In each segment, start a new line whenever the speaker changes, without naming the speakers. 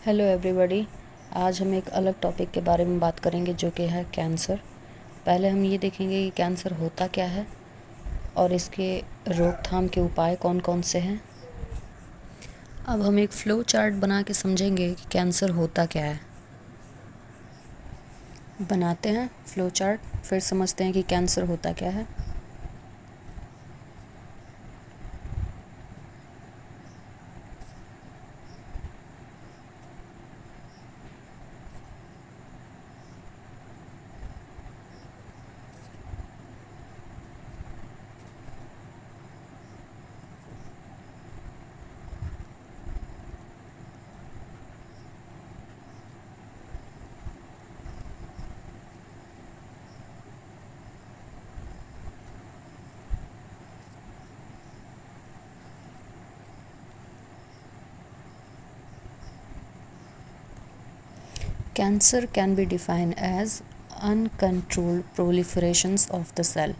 Hello everybody. आज हम एक अलग टॉपिक के बारे में बात करेंगे जो कि है कैंसर। पहले हम ये देखेंगे कि कैंसर होता क्या है और इसके रोकथाम के उपाय कौन कौन से हैं। अब हम एक फ्लो चार्ट बना के समझेंगे कि कैंसर होता क्या है। बनाते हैं फ्लो चार्ट, फिर समझते हैं कि कैंसर होता क्या है। Cancer can be defined as uncontrolled proliferations of the cell,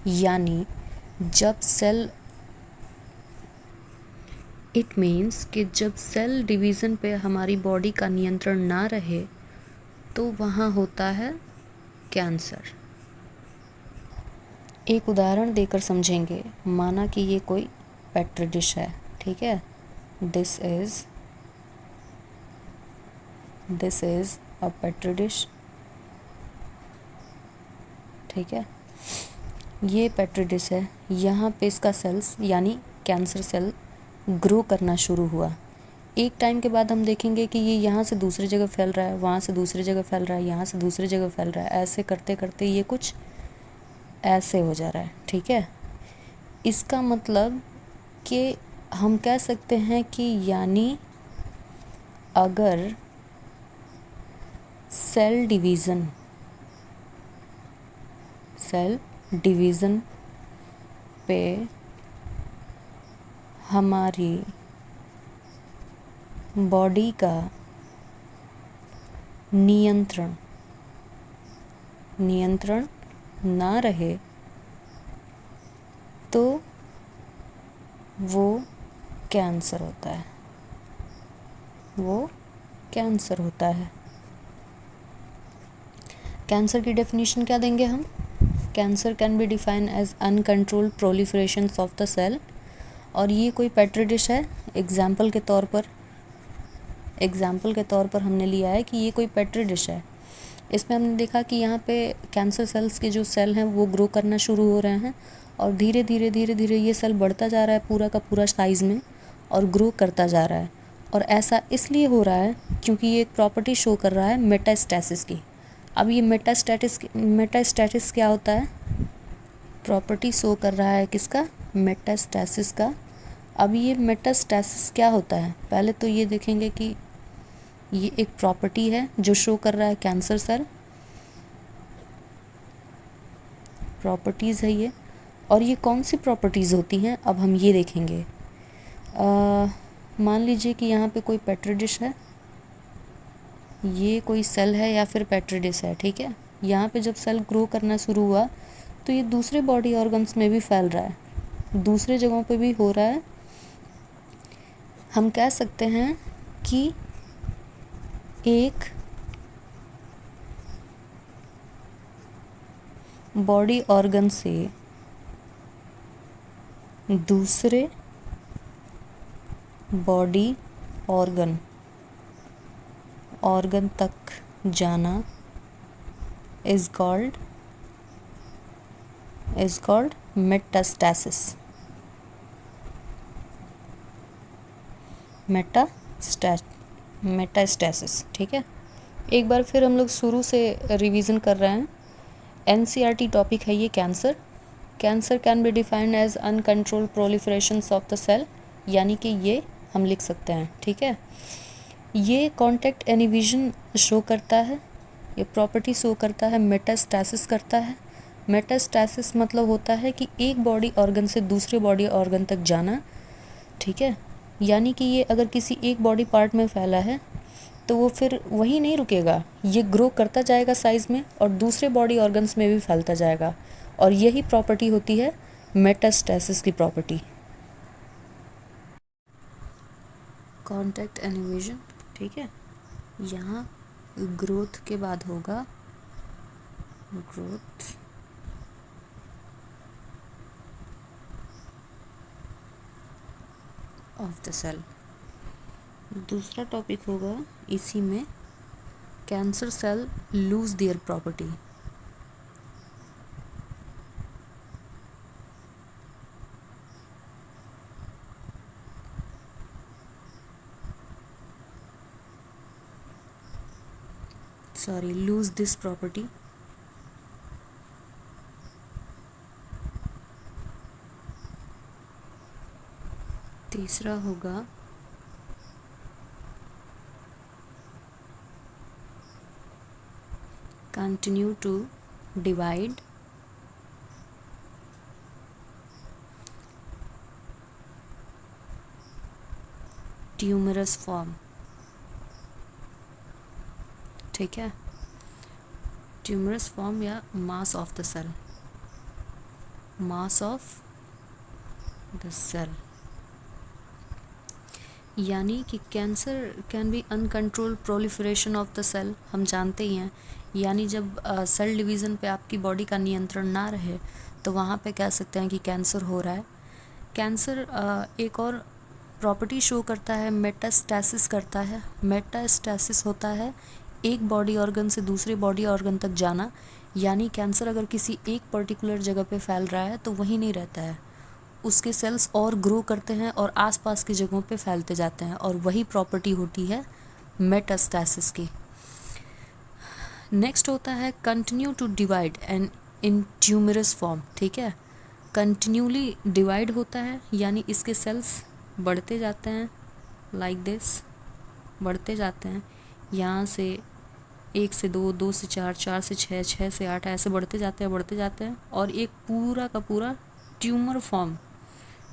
यानी जब सेल इट मीन्स कि जब सेल डिवीज़न पे हमारी बॉडी का नियंत्रण ना रहे तो वहाँ होता है कैंसर। एक उदाहरण देकर समझेंगे। माना कि ये कोई पेट्री डिश है, ठीक है। This is a petri dish, ठीक है। ये पेट्री डिश है, यहाँ पे इसका सेल्स यानी कैंसर सेल ग्रो करना शुरू हुआ। एक टाइम के बाद हम देखेंगे कि ये यहाँ से दूसरी जगह फैल रहा है, वहाँ से दूसरी जगह फैल रहा है, यहाँ से दूसरी जगह फैल रहा है। ऐसे करते करते ये कुछ ऐसे हो जा रहा है, ठीक है। इसका मतलब कि हम कह सकते हैं कि यानी अगर सेल डिवीज़न पे हमारी बॉडी का नियंत्रण ना रहे तो वो कैंसर होता है। कैंसर की डेफिनेशन क्या देंगे हम? Cancer can be define as uncontrolled proliferations of the cell. और ये कोई पेट्री डिश है। एग्जाम्पल के तौर पर हमने लिया है कि ये कोई पेट्री डिश है। इसमें हमने देखा कि यहाँ पे कैंसर सेल्स के जो सेल हैं वो ग्रो करना शुरू हो रहे हैं और धीरे धीरे ये सेल बढ़ता जा रहा है पूरा का पूरा साइज़ में और ग्रो करता जा रहा है। और ऐसा इसलिए हो रहा है क्योंकि ये एक प्रॉपर्टी शो कर रहा है मेटास्टैसिस की। अब ये मेटास्टैटिस क्या होता है? प्रॉपर्टी शो कर रहा है किसका? मेटास्टैसिस का। अब ये मेटास्टैसिस क्या होता है? पहले तो ये देखेंगे कि ये एक प्रॉपर्टी है जो शो कर रहा है कैंसर सेल, प्रॉपर्टीज़ है ये। और ये कौन सी प्रॉपर्टीज़ होती हैं अब हम ये देखेंगे। मान लीजिए कि यहाँ पे कोई पेट्री डिश है, ये कोई सेल है या फिर पेट्री डिश है, ठीक है। यहाँ पे जब सेल ग्रो करना शुरू हुआ तो ये दूसरे बॉडी ऑर्गन्स में भी फैल रहा है, दूसरे जगहों पे भी हो रहा है। हम कह सकते हैं कि एक बॉडी ऑर्गन से दूसरे बॉडी ऑर्गन तक जाना इज कॉल्ड मेटास्टैसिस। मेटास्टैसिस, ठीक है। एक बार फिर हम लोग शुरू से रिवीजन कर रहे हैं। एनसीईआरटी टॉपिक है ये कैंसर। Cancer can be defined as uncontrolled proliferations of the cell, यानी कि ये हम लिख सकते हैं, ठीक है। ये कॉन्टैक्ट एनिविजन शो करता है, ये प्रॉपर्टी शो करता है, मेटास्टैसिस करता है। मेटास्टैसिस मतलब होता है कि एक बॉडी ऑर्गन से दूसरे बॉडी ऑर्गन तक जाना, ठीक है। यानी कि ये अगर किसी एक बॉडी पार्ट में फैला है तो वो फिर वहीं नहीं रुकेगा, ये ग्रो करता जाएगा साइज़ में और दूसरे बॉडी ऑर्गन्स में भी फैलता जाएगा। और यही प्रॉपर्टी होती है मेटास्टैसिस की प्रॉपर्टी। कॉन्टैक्ट एनिवेजन ठीक है। यहाँ ग्रोथ के बाद होगा ग्रोथ ऑफ द सेल। दूसरा टॉपिक होगा इसी में, cancer cell lose their property. Lose this property. तीसरा होगा continue to divide tumorous form. ठीक है, ट्यूमरस फॉर्म या mass of the cell, mass of the cell. यानी कि cancer can be uncontrolled proliferation of the cell, हम जानते ही हैं। यानी जब सेल डिवीज़न पे आपकी बॉडी का नियंत्रण ना रहे तो वहाँ पे कह सकते हैं कि कैंसर हो रहा है। कैंसर एक और प्रॉपर्टी शो करता है, मेटास्टैसिस करता है। मेटास्टैसिस होता है एक बॉडी ऑर्गन से दूसरे बॉडी ऑर्गन तक जाना। यानी कैंसर अगर किसी एक पर्टिकुलर जगह पे फैल रहा है तो वहीं नहीं रहता है, उसके सेल्स और ग्रो करते हैं और आसपास की जगहों पे फैलते जाते हैं, और वही प्रॉपर्टी होती है मेटास्टैसिस की। नेक्स्ट होता है continue to divide and in tumorous form. ठीक है, कंटिन्यूली डिवाइड होता है, यानी इसके सेल्स बढ़ते जाते हैं, लाइक दिस बढ़ते जाते हैं। यहाँ से 1 से 2, 2 से 4, 4 से 6, 6 से 8, ऐसे बढ़ते जाते हैं और एक पूरा का पूरा ट्यूमर फॉर्म,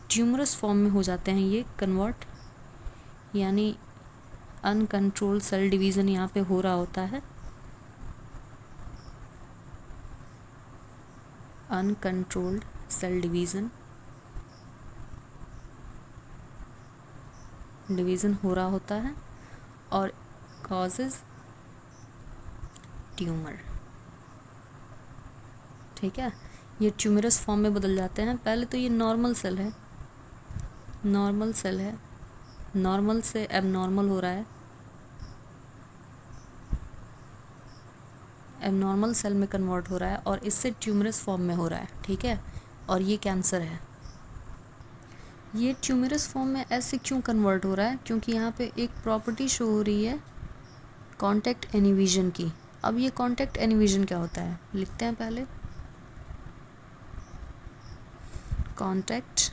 ट्यूमरस फॉर्म में हो जाते हैं ये कन्वर्ट। यानी अनकंट्रोल्ड सेल डिवीज़न यहाँ पे हो रहा होता है, अनकंट्रोल्ड सेल डिवीज़न हो रहा होता है और कॉजेज ट्यूमर। ठीक है, ये ट्यूमरस फॉर्म में बदल जाते हैं। पहले तो ये नॉर्मल सेल है, नॉर्मल से एबनॉर्मल हो रहा है, एबनॉर्मल सेल में कन्वर्ट हो रहा है और इससे ट्यूमरस फॉर्म में हो रहा है। ठीक है, और ये कैंसर है। ये ट्यूमरस फॉर्म में ऐसे क्यों कन्वर्ट हो रहा है? क्योंकि यहाँ पे एक प्रॉपर्टी शो हो रही है कॉन्टैक्ट इनहिबिशन की। अब ये कॉन्टैक्ट इनहिबिशन क्या होता है, लिखते हैं पहले। Contact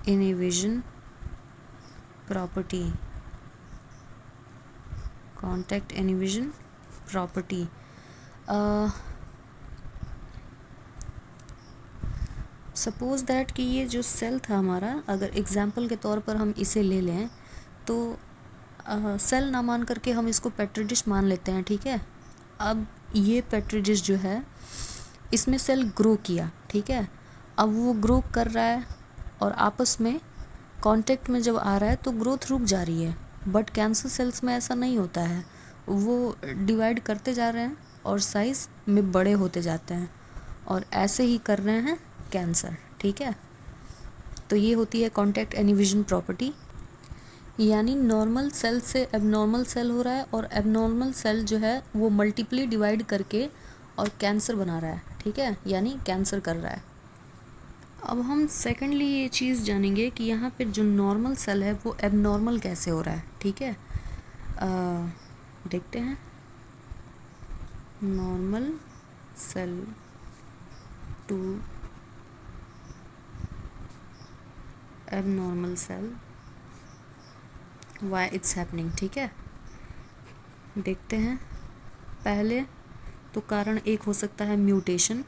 inhibition property, contact inhibition property. Suppose that कि ये जो सेल था हमारा, अगर एग्जाम्पल के तौर पर हम इसे ले लें तो सेल ना मान करके हम इसको पेट्री डिश मान लेते हैं। ठीक है, अब ये पेट्री डिश जो है इसमें सेल ग्रो किया। ठीक है, अब वो ग्रो कर रहा है और आपस में कांटेक्ट में जब आ रहा है तो ग्रोथ रुक जा रही है। बट कैंसर सेल्स में ऐसा नहीं होता है, वो डिवाइड करते जा रहे हैं और साइज़ में बड़े होते जाते हैं, और ऐसे ही कर रहे हैं कैंसर। ठीक है, तो ये होती है कॉन्टैक्ट इनहिबिशन प्रॉपर्टी। यानी नॉर्मल सेल से एबनॉर्मल सेल हो रहा है और एबनॉर्मल सेल जो है वो मल्टीपली डिवाइड करके और कैंसर बना रहा है। ठीक है, यानी कैंसर कर रहा है। अब हम सेकेंडली ये चीज़ जानेंगे कि यहाँ पे जो नॉर्मल सेल है वो एबनॉर्मल कैसे हो रहा है। ठीक है, देखते हैं। Normal cell to abnormal cell, why it's happening. ठीक है, देखते हैं। पहले तो कारण एक हो सकता है म्यूटेशन,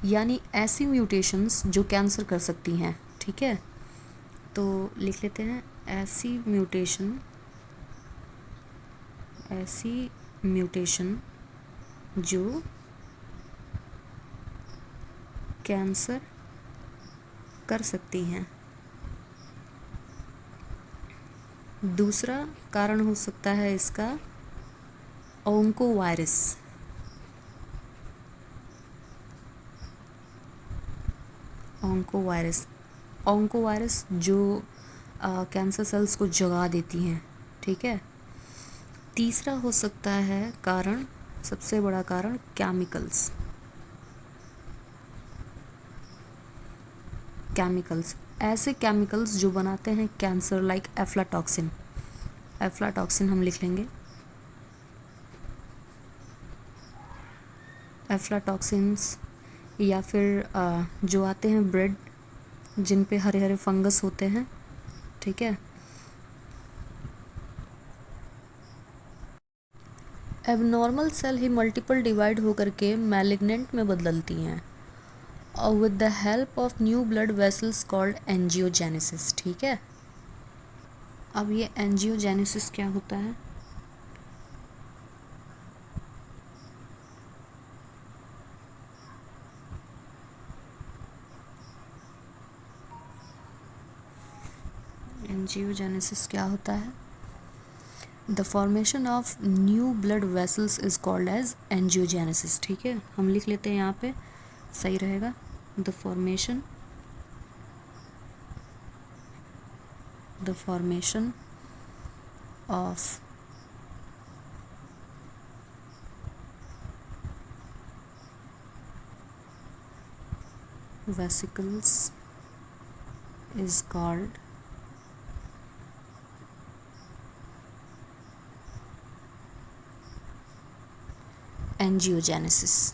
यानी ऐसी म्यूटेशंस जो कैंसर कर सकती हैं। ठीक है, तो लिख लेते हैं ऐसी म्यूटेशन जो कैंसर कर सकती हैं। दूसरा कारण हो सकता है इसका ओंकोवायरस। ओंकोवायरस जो कैंसर सेल्स को जगा देती हैं, ठीक है। तीसरा हो सकता है कारण, सबसे बड़ा कारण, केमिकल्स। ऐसे केमिकल्स जो बनाते हैं कैंसर, लाइक एफ्लाटॉक्सिन। एफ्लाटॉक्सिन हम लिख लेंगे। एफ्लाटॉक्सिन्स, या फिर जो आते हैं ब्रेड जिन पे हरे हरे फंगस होते हैं, ठीक है। एबनॉर्मल सेल ही मल्टीपल डिवाइड होकर के मैलिग्नेंट में बदलती हैं, और with the help of new blood vessels called angiogenesis, ठीक है। अब ये एंजियोजेनेसिस क्या होता है? एंजियोजेनेसिस क्या होता है? The formation of new blood vessels is called as angiogenesis, ठीक है। हम लिख लेते हैं यहाँ पे, सही रहेगा। The formation of vesicles is called angiogenesis।